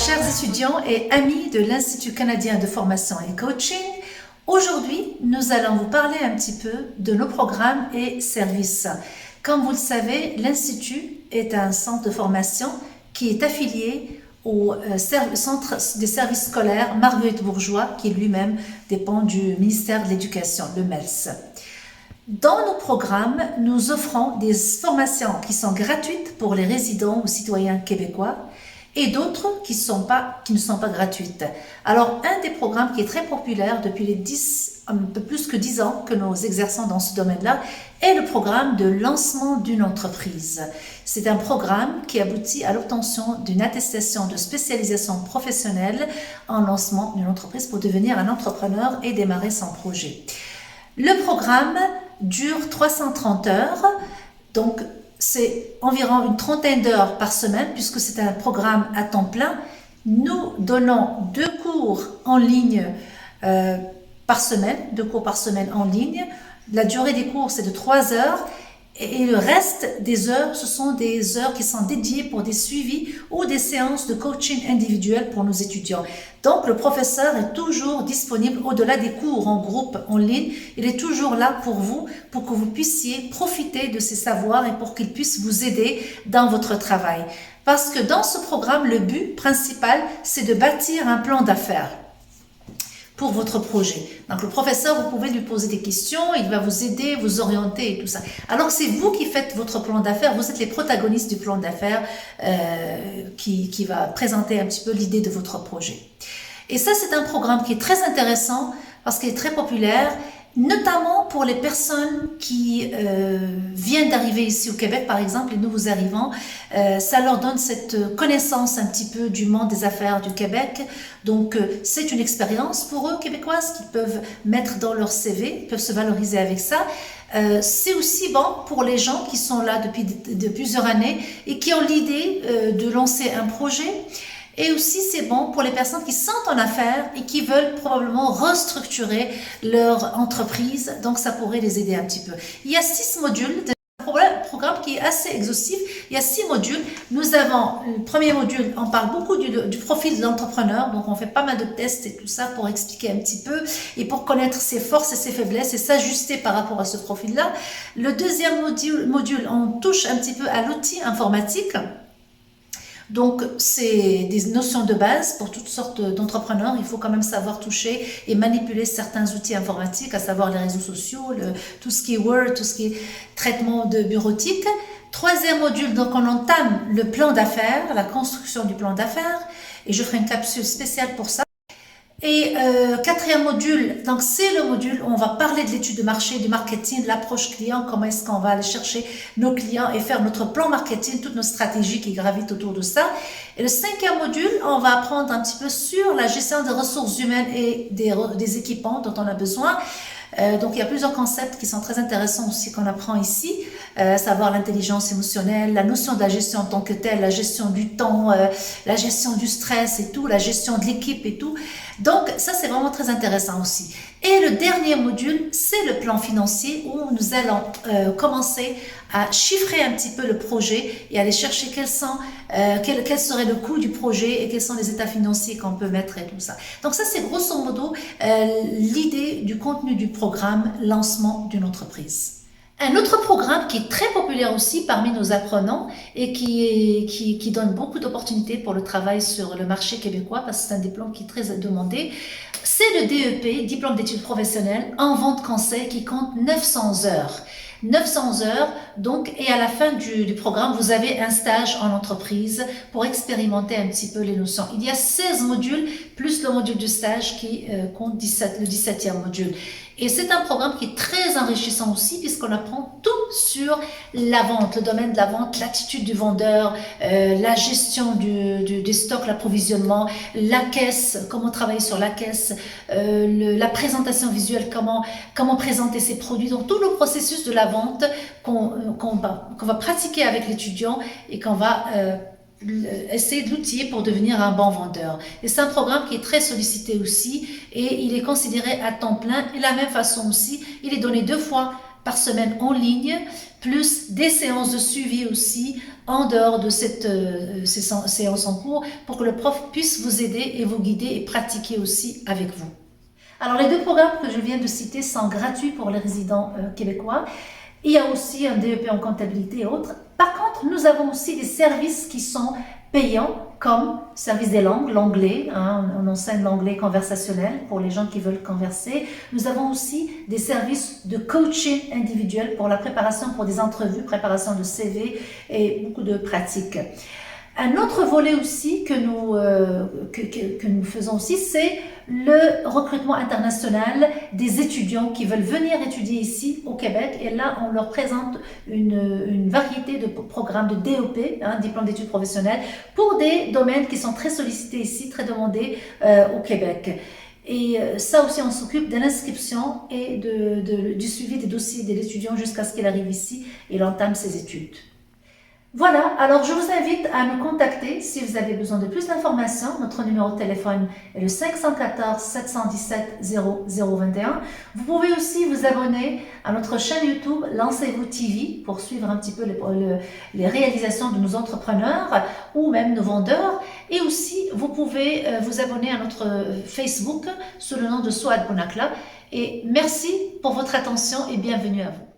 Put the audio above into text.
Chers étudiants et amis de l'Institut canadien de formation et coaching, aujourd'hui, nous allons vous parler un petit peu de nos programmes et services. Comme vous le savez, l'Institut est un centre de formation qui est affilié au Centre des services scolaires Marguerite Bourgeois, qui lui-même dépend du ministère de l'Éducation, le MELS. Dans nos programmes, nous offrons des formations qui sont gratuites pour les résidents ou citoyens québécois et d'autres qui ne sont pas gratuites. Alors, un des programmes qui est très populaire depuis un peu plus que 10 ans que nous exerçons dans ce domaine-là est le programme de lancement d'une entreprise. C'est un programme qui aboutit à l'obtention d'une attestation de spécialisation professionnelle en lancement d'une entreprise pour devenir un entrepreneur et démarrer son projet. Le programme dure 330 heures, donc c'est environ une trentaine d'heures par semaine puisque c'est un programme à temps plein. Nous donnons 2 cours en ligne par semaine, 2 cours par semaine en ligne. La durée des cours c'est de 3 heures et le reste des heures, ce sont des heures qui sont dédiées pour des suivis ou des séances de coaching individuel pour nos étudiants. Donc, le professeur est toujours disponible au-delà des cours en groupe, en ligne. Il est toujours là pour vous, pour que vous puissiez profiter de ses savoirs et pour qu'il puisse vous aider dans votre travail. Parce que dans ce programme, le but principal, c'est de bâtir un plan d'affaires pour votre projet. Donc, le professeur, vous pouvez lui poser des questions, il va vous aider, vous orienter et tout ça. Alors, c'est vous qui faites votre plan d'affaires, vous êtes les protagonistes du plan d'affaires qui va présenter un petit peu l'idée de votre projet. Et ça, c'est un programme qui est très intéressant parce qu'il est très populaire, notamment pour les personnes qui viennent d'arriver ici au Québec, par exemple, les nouveaux arrivants. Ça leur donne cette connaissance un petit peu du monde des affaires du Québec. Donc, c'est une expérience pour eux, québécoises, qu'ils peuvent mettre dans leur CV, ils peuvent se valoriser avec ça. C'est aussi bon pour les gens qui sont là depuis plusieurs années et qui ont l'idée de lancer un projet. Et aussi, c'est bon pour les personnes qui sont en affaires et qui veulent probablement restructurer leur entreprise. Donc, ça pourrait les aider un petit peu. Il y a 6 modules. Un programme qui est assez exhaustif. Il y a 6 modules. Nous avons le premier module, on parle beaucoup du profil de l'entrepreneur. Donc, on fait pas mal de tests et tout ça pour expliquer un petit peu et pour connaître ses forces et ses faiblesses et s'ajuster par rapport à ce profil-là. Le deuxième module, on touche un petit peu à l'outil informatique. Donc, c'est des notions de base pour toutes sortes d'entrepreneurs. Il faut quand même savoir toucher et manipuler certains outils informatiques, à savoir les réseaux sociaux, tout ce qui est Word, tout ce qui est traitement de bureautique. Troisième module, donc on entame le plan d'affaires, la construction du plan d'affaires. Et je ferai une capsule spéciale pour ça. Et quatrième module, donc c'est le module où on va parler de l'étude de marché, du marketing, de l'approche client, comment est-ce qu'on va aller chercher nos clients et faire notre plan marketing, toutes nos stratégies qui gravitent autour de ça. Et le 5e module, on va apprendre un petit peu sur la gestion des ressources humaines et des équipements dont on a besoin. Donc, il y a plusieurs concepts qui sont très intéressants aussi qu'on apprend ici, savoir l'intelligence émotionnelle, la notion de la gestion en tant que telle, la gestion du temps, la gestion du stress et tout, la gestion de l'équipe et tout. Donc, ça, c'est vraiment très intéressant aussi. Et le dernier module, c'est le plan financier où nous allons commencer à chiffrer un petit peu le projet et aller chercher quel serait le coût du projet et quels sont les états financiers qu'on peut mettre et tout ça. Donc ça, c'est grosso modo l'idée du contenu du programme lancement d'une entreprise. Un autre programme qui est très populaire aussi parmi nos apprenants et qui donne beaucoup d'opportunités pour le travail sur le marché québécois parce que c'est un diplôme qui est très demandé, c'est le DEP, diplôme d'études professionnelles en vente conseil qui compte 900 heures. 900 heures, donc, et à la fin du programme, vous avez un stage en entreprise pour expérimenter un petit peu les notions. Il y a 16 modules, plus le module du stage qui compte le 17e module. Et c'est un programme qui est très enrichissant aussi puisqu'on apprend tout sur la vente, le domaine de la vente, l'attitude du vendeur, la gestion des stocks, l'approvisionnement, la caisse, comment travailler sur la caisse, la présentation visuelle, comment présenter ses produits. Donc tout le processus de la vente qu'on va pratiquer avec l'étudiant et qu'on va essayer de l'outiller pour devenir un bon vendeur. Et c'est un programme qui est très sollicité aussi et il est considéré à temps plein. Et de la même façon aussi, il est donné 2 fois par semaine en ligne, plus des séances de suivi aussi en dehors de ces séances en cours pour que le prof puisse vous aider et vous guider et pratiquer aussi avec vous. Alors les deux programmes que je viens de citer sont gratuits pour les résidents québécois. Il y a aussi un DEP en comptabilité et autres. Par contre, nous avons aussi des services qui sont payants, comme service des langues, l'anglais, on enseigne l'anglais conversationnel pour les gens qui veulent converser. Nous avons aussi des services de coaching individuel pour la préparation pour des entrevues, préparation de CV et beaucoup de pratiques. Un autre volet aussi que nous faisons aussi, c'est le recrutement international des étudiants qui veulent venir étudier ici au Québec. Et là, on leur présente une variété de programmes de DEP, diplôme d'études professionnelles, pour des domaines qui sont très sollicités ici, très demandés au Québec. Et ça aussi, on s'occupe de l'inscription et du suivi des dossiers de l'étudiant jusqu'à ce qu'il arrive ici et il entame ses études. Voilà, alors je vous invite à nous contacter si vous avez besoin de plus d'informations. Notre numéro de téléphone est le 514 717 0021. Vous pouvez aussi vous abonner à notre chaîne YouTube Lancez-vous TV pour suivre un petit peu les réalisations de nos entrepreneurs ou même nos vendeurs. Et aussi, vous pouvez vous abonner à notre Facebook sous le nom de Souad Bounakla. Et merci pour votre attention et bienvenue à vous.